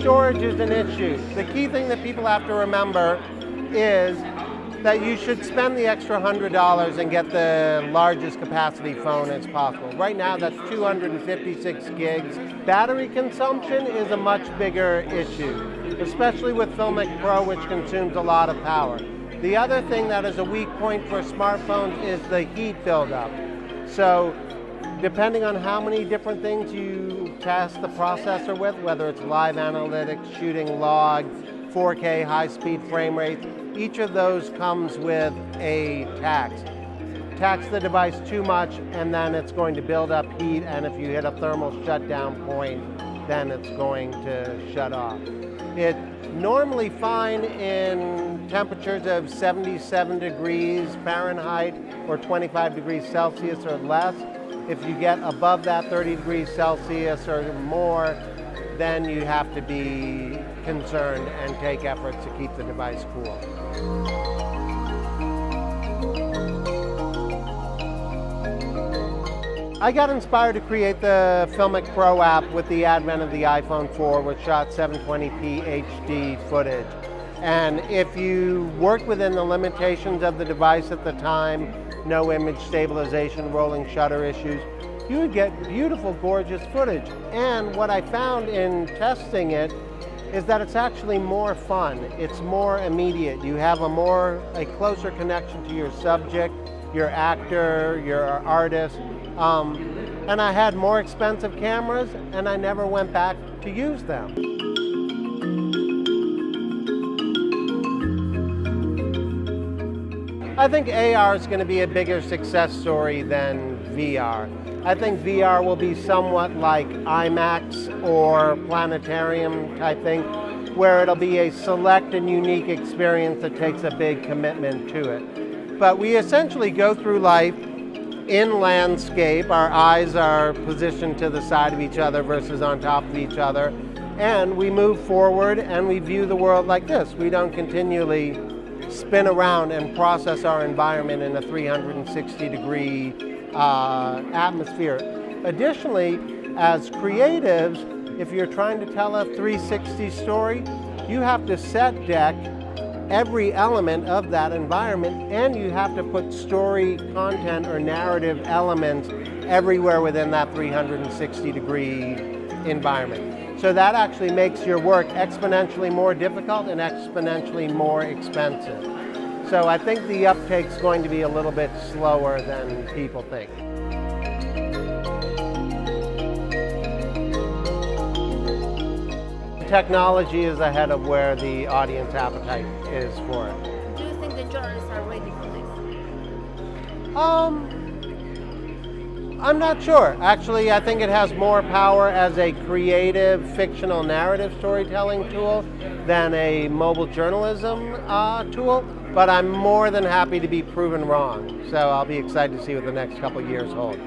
storage is an issue. The key thing that people have to remember is that you should spend the extra $100 and get the largest capacity phone as possible. Right now that's 256 gigs. Battery consumption is a much bigger issue, especially with Filmic Pro, which consumes a lot of power. The other thing that is a weak point for smartphones is the heat buildup. So depending on how many different things you task the processor with, whether it's live analytics, shooting log, 4K high-speed frame rates, each of those comes with a tax. Tax the device too much and then it's going to build up heat, and if you hit a thermal shutdown point, then it's going to shut off. It's normally fine in temperatures of 77 degrees Fahrenheit or 25 degrees Celsius or less. If you get above that 30 degrees Celsius or more, then you have to be concerned and take efforts to keep the device cool. I got inspired to create the Filmic Pro app with the advent of the iPhone 4, which shot 720p HD footage. And if you work within the limitations of the device at the time, no image stabilization, rolling shutter issues, you would get beautiful, gorgeous footage. And what I found in testing it is that it's actually more fun. It's more immediate. You have a closer connection to your subject, your actor, your artist. And I had more expensive cameras and I never went back to use them. I think AR is going to be a bigger success story than VR. I think VR will be somewhat like IMAX or planetarium type thing, where it'll be a select and unique experience that takes a big commitment to it. But we essentially go through life in landscape. Our eyes are positioned to the side of each other versus on top of each other. And we move forward and we view the world like this. We don't continually spin around and process our environment in a 360-degree atmosphere. Additionally, as creatives, if you're trying to tell a 360 story, you have to set deck every element of that environment, and you have to put story content or narrative elements everywhere within that 360-degree environment. So that actually makes your work exponentially more difficult and exponentially more expensive. So I think the uptake's going to be a little bit slower than people think. Technology is ahead of where the audience appetite is for it. Do you think the journalists are ready for this? I'm not sure. Actually, I think it has more power as a creative, fictional narrative storytelling tool than a mobile journalism tool, but I'm more than happy to be proven wrong. So I'll be excited to see what the next couple years hold.